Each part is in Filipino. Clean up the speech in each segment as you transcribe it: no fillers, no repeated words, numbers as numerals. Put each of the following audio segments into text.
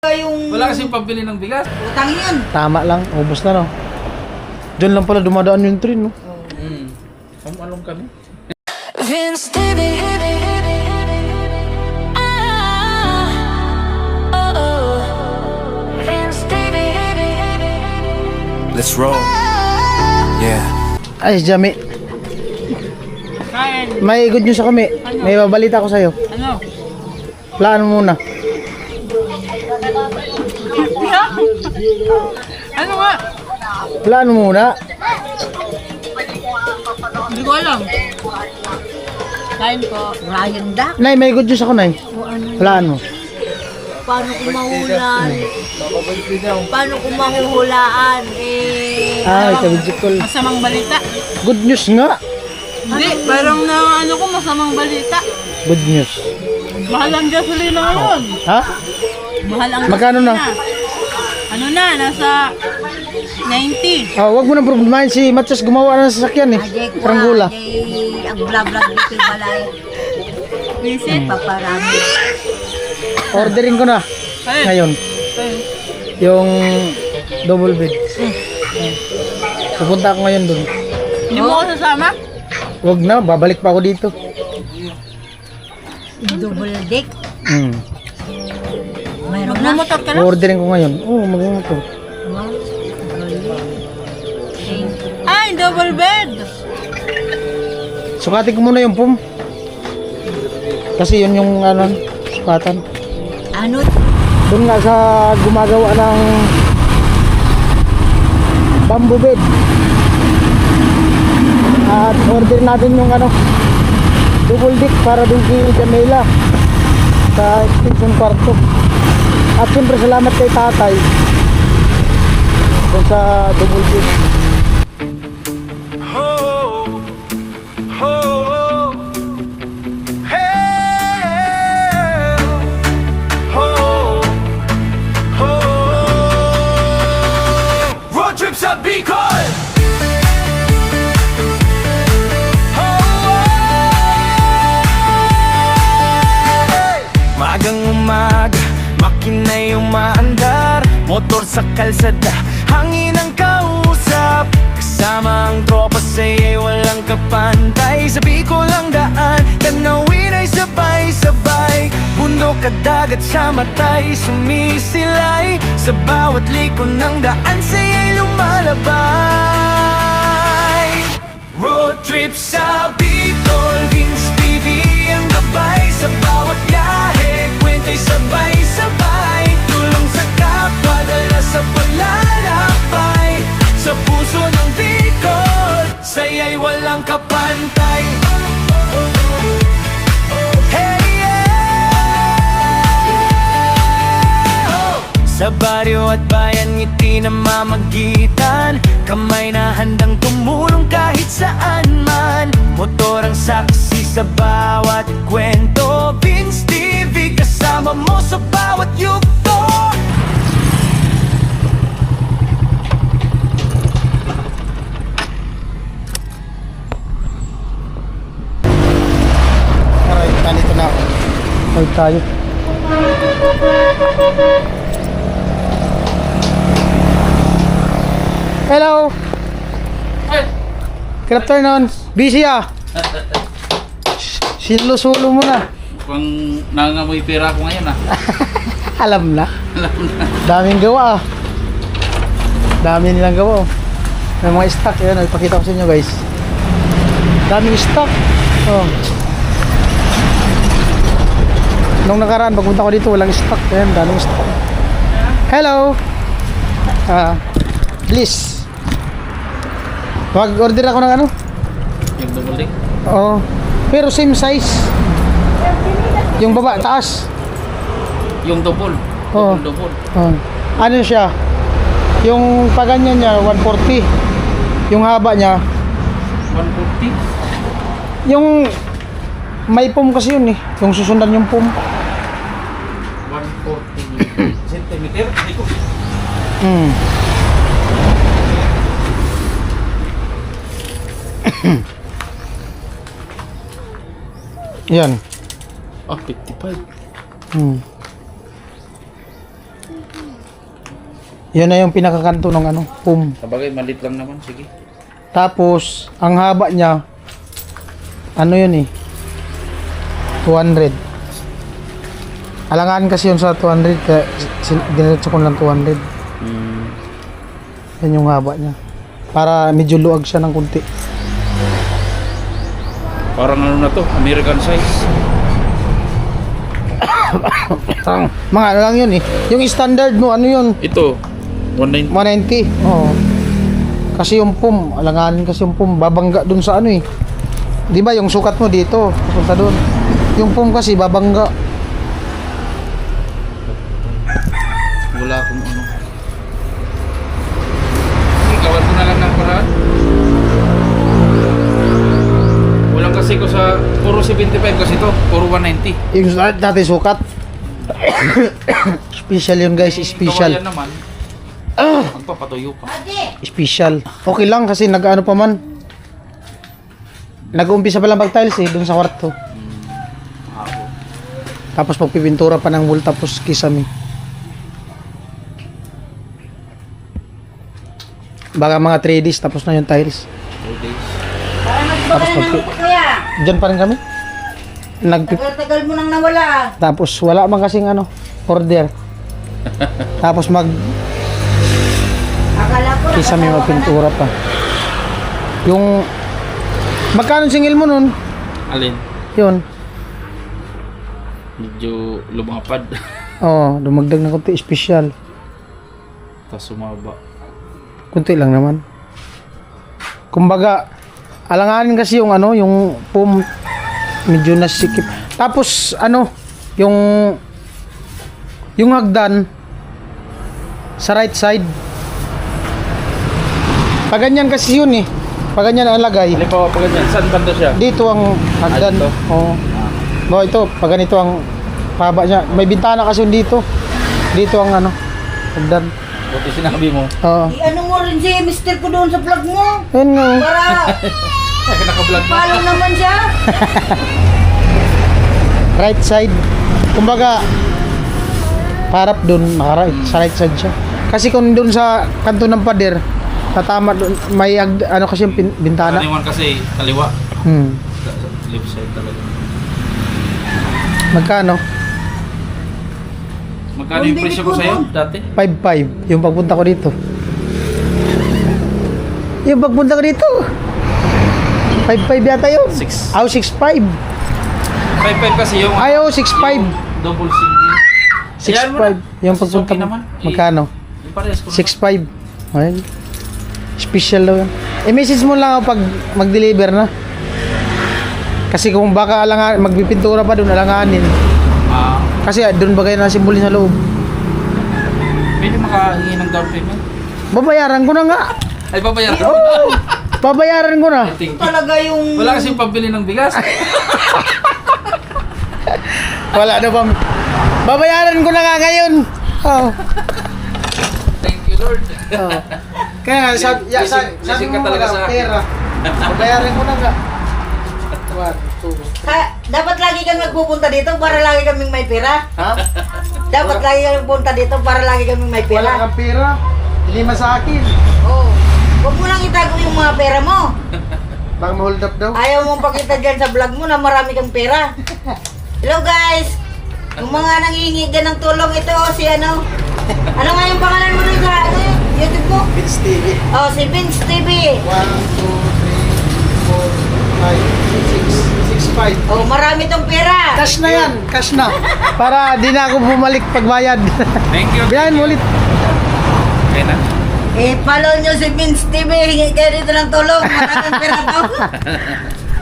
Wala kasing pambili ng bigas. Utang yun. Tama lang, ubos na no. Diyan lang pala dumadaan yung train no. Along kami. Vince TV. Vince TV. Let's roll. Yeah. Ay, Jami. Kain. May good news ako, may babalita ko sa'yo. Ano? Laan mo muna. Ano nga? Laan mo muna. Hindi ko alam. Kain ko. Ryan Duck. Nay, may good news ako, Nay. O ano? Laan mo. Paano ko mahulaan? Paano ko mahuhulaan? Ay, kabidjik ko. Masamang balita. Good news nga. Hindi, parang na ano ko masamang balita. Good news. Mahal ang gasolina ngayon. Ha? Mahal ang Magkano na? Ano na, nasa 90. Wag mo nang problemahin si Matias gumawa ng sasakyan eh. Pranggula. Ang bla-bla dito balay. Visit? Paparami. Ordering ko na. Ayun. Ngayon. Yung double bed. Pupunta ako ngayon dun. Hindi mo ako sasama? Wag na, babalik pa ako dito. Double deck. Mayroon na. Magmamotor ka na? Ordering ko ngayon. Oo, magmumotor. Ay, double bed! Sukatin ko muna yung pum. Kasi yun yung ano, sukatan. Ano? Doon nga sa gumagawa ng bamboo bed. At order natin yung ano, double deck para doon kay Jamela sa extension kwarto. At siyempre salamat kay tatay doon sa double deck. Road trip sa Bicol. Magang umaga, makina'y umaandar, motor sa kalsada, hangin ang kausap. Kasama ang tropa sa'yo'y walang kapantay. Sa Bicol ang daan, tanawin ay sabay-sabay. Bundok at dagat sa matay, sumisilay. Sa bawat liko ng daan, sa'yo'y lumalabay. Road trip sa Bicol, Vince TV ang gabay. Sa bawat biyahe, kwenta'y sabay-sabay. Tulong sa kapwa, dala sa paglalakbay. Sa puso ng Bicol, saya'y walang kapantay. Hey, yeah! Sa baryo at bayan, ngiti na mamagitan. Kamay na handang tumulong kahit saan man. Motor ang saksi sa bawat kwento. Vince TV, kasama mo sa bawat yugto. Aray, nandito na ako. Balik tayo. Hello! Good afternoon. Busy ah. Sinusulo mo na. Mukhang nangangamoy pera ko ngayon Alam na. Alam na. Daming gawa ah. Dami nilang gawa oh. May mga stock. Yan, ipakita ko sa inyo guys. Daming stock. Oh. Nung nakaraan, pagpunta ko dito, walang stock. Ayan, daming stock. Hello! Please. Mag-order ako ng ano? Yung double deck. Oo. Pero same size. Yung baba, taas. Yung double. Oo. Double. Ano siya? Yung paganyan niya, 140. Yung haba niya, 140. yung may pum kasi yun eh. Yung susundan yung pum. 140 centimeter. Ito. Yan. Ah, 55. Yun na yung pinakakanto ng ano, pum. Sabagay, malit lang naman. Sige. Tapos, ang haba niya, ano yun eh, 200. Alangan kasi yun sa 200, kaya diniretso ko lang 200. Yan yung haba niya. Para medyo luwag siya ng kunti. Parang ano na to, American size. Mga ano lang yun eh. Yung standard mo, ano yun? Ito, 190. 190. Oo. Kasi yung pum, alanganin kasi yung pum, babangga dun sa ano eh. Di ba yung sukat mo dito, pupunta dun. Yung pum kasi babangga. Wala akong ano. Ikawan ko na lang ng paraan. Walang kasi ko sa puro 75 kasi to, puro 190. Yung dati sukat. Special yun guys, special. Kawayan naman. Magpapatuyo pa. Special. Okay lang kasi nag-ano pa man. Nag-uumpisa pa lang mag-tiles eh, dun sa kwarto. Ako. Tapos magpipintura pa ng wall tapos kisame. Baka mga 3 days tapos na yung tiles. 2 days. Tapos Kuya, Diyan pa rin kami. tagal mo nang nawala. Tapos wala man kasing ano, order. Tapos Akala ko kisame magpintura pa. Yung magkano singil mo nun? Alin? Yun. Medyo lumapad. Oo, dumagdag na konti, special. Tapos sumaba. Kunti lang naman. Kumbaga, alanganin kasi yung ano, yung pum medyo nasikip. Tapos ano, yung hagdan sa right side. Pag ganyan kasi yun eh. Pag ganyan ang lagay. Halimbawa pa ganyan, saan banda siya? Dito ang hagdan. dito? Oo. Oh, ito, pag ganito ang haba niya. May bintana kasi yun dito. Dito ang ano, hagdan. Buti sinabi mo. Oo. Ano mo rin si mister ko doon sa vlog mo. Ayun nga. Para Kaya naka-vlog na. follow naman siya. Right side. Kumbaga, parap dun, naka-right, sa right side siya. Kasi kung dun sa kanto ng pader, tatama dun, may ano kasi yung bintana. Kaniwan kasi kaliwa. Sa left side talaga. Magkano? Magkano yung presyo ko sa'yo dati? 5.5 yung pagpunta ko dito. Yung pagpunta ko dito. 5.5 yata yun. 6. Aw, 6.5. 5.5 kasi yung Ayaw, 6.5. double single. Ayan mo na. 6.5. Yung Mas pagpunta okay mo. naman. Magkano? Yung parehas ko naman. 6.5. Ayun. Special daw yun. I-message mo lang ako pag mag-deliver na. Kasi kung baka magpipintura pa doon, alanganin. Ah, Kasi doon bagay na simbolin sa loob. pwede makahingi ng down payment. Babayaran ko na nga. Ay, babayaran ko. Oh, babayaran ko na. Thank you. Talaga yung Wala kasing pambili ng bigas. Wala na bang. Babayaran ko na nga ngayon. Oh. Thank you, Lord. Oh. Kaya sabi Lasing ka mo talaga wala sa akin. pera. Babayaran ko na nga. 1, 2. dapat lagi kang nagpupunta dito para lagi kaming may pera. Ha? Dapat lagi kang nagpunta dito para lagi kaming may Wala pera. kang pera. Lima sa akin. Oo. Huwag mo lang itago yung mga pera mo. Baka ma-hold up daw. Ayaw mong pakita dyan sa vlog mo na marami kang pera. Hello guys! Yung mga nangihingi dyan ng tulong, ito si ano. Ano nga yung pangalan mo rin sa ano, YouTube mo? Vince TV. Oh, si Vince TV. 1, 2, 3, 4, 5, 6, 5. Oh, marami tong pera. Cash na yan, cash na. Para di na ako bumalik pagbayad. Thank you. Biyahin mo ulit. Okay na. Follow nyo si Vince TV. Hingi kayo dito ng tulong. Maraming pera daw.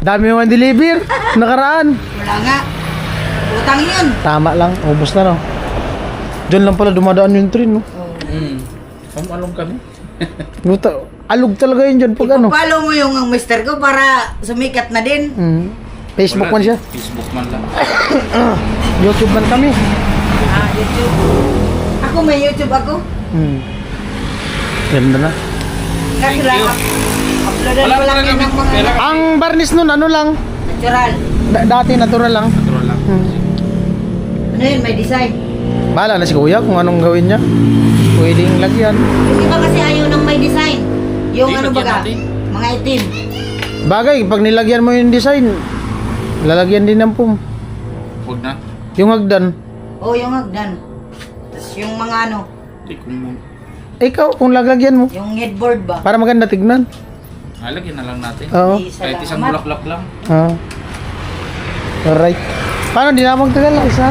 Dami mo ang deliver. Nakaraan. Wala nga. Utang yun. Tama lang, ubos na no. Diyan lang pala dumadaan yung train no. Along kami. Alog talaga yun dyan pag ano. Follow mo yung mister ko para sumikat na din. Facebook man siya. Facebook man lang. YouTube man kami. YouTube. Ako may YouTube ako. Ganda na. Kasi Thank lang, you. uploadan Wala ko lang talaga yun ng mga pera. Ang barnis nun ano lang. natural. Dati natural lang. Natural lang. Ano yun, may design. Bahala na si kuya kung anong gawin niya. Pwedeng lagyan. Yung iba kasi ayaw nang may design. Yung Di, ano lagyan baga, natin. mga itim. Bagay, pag nilagyan mo yung design, lalagyan din ng pum. Huwag na. Yung hagdan. O yung hagdan. Tapos yung mga ano, Di kung Ikaw, kung lalagyan mo. yung headboard ba? Para maganda tignan. halagyan na lang natin. Oo. Kahit isang Salamat. bulaklak lang. Alright. Paano, di na magtagal? Isa.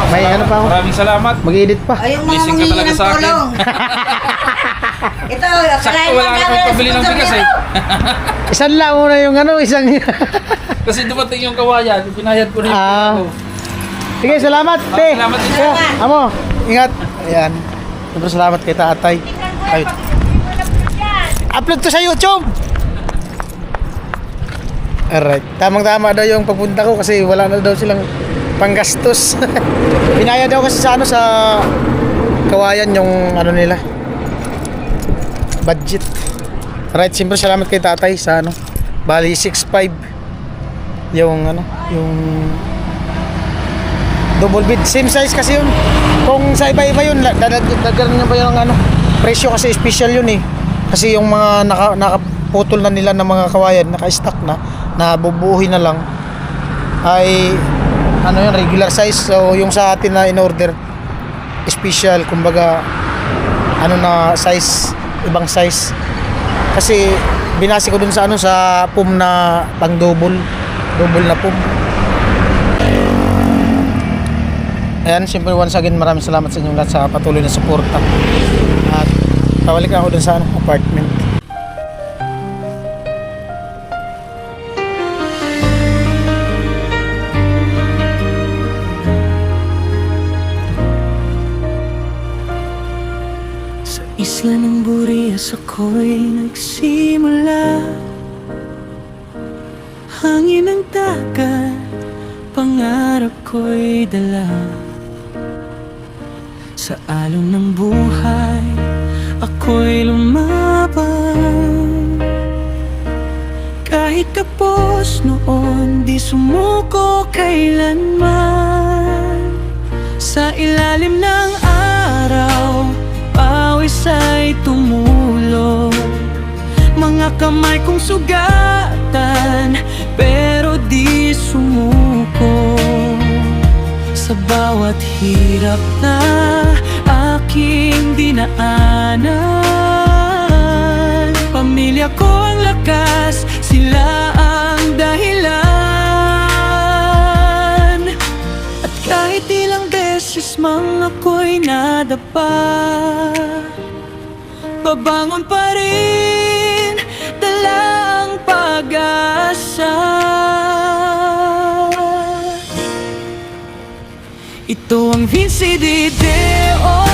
May ano pa ako. Maraming salamat. Mag-edit pa. Ay, yung mga Blessing ka mangingi talaga ng sa akin. tulong. Ito, Sakto, wala na akong pabili ng bigas eh. Isan lang muna yung ano, isang... Kasi dumating yung kawayan, pinayad ko na yung Ah. ko. Sige, salamat, te. Salamat din. Kaya, amo, ingat. Ayan. Siyempre, salamat kay tatay. Ay. Upload to sa YouTube. Alright. Tamang-tama daw yung pagpunta ko kasi wala na daw silang panggastos. Pinaya daw kasi sa ano, sa kawayan yung ano nila. Budget. Alright, siyempre salamat kay tatay sa ano. Bali 6'5". Yung ano, yung double bed. Same size kasi yun. Kung sa iba-iba yun, dagdagan niya pa yung ano, presyo kasi special yun eh. Kasi yung mga nakaputol na nila ng mga kawayan, naka-stock na bubuuhin na lang ay ano yun, regular size. So yung sa atin na in-order special, kumbaga ano na size, ibang size. Kasi binasi ko dun sa ano, sa pum na pang double na pum. Ayan, siyempre once again maraming salamat sa inyong lahat sa patuloy na suporta. At pabalik ako dun sa ano, apartment. Sa isla ng Burias ako'y nagsimula. Hangin ng dagat, pangarap ko'y dala. Sa alon ng buhay, ako'y lumaban. Kahit kapos noon, di sumuko kailanman. Sa ilalim ng araw, pawis ay tumulong. Mga kamay kong sugatan, pero di sumuko. Sa bawat hirap na aking dinaanan, pamilya ko ang lakas, sila ang dahilan. At kahit ilang beses mang ako'y nadapa, babangon pa rin, dala ang pag-asa. Ito ang Vinci Dideo.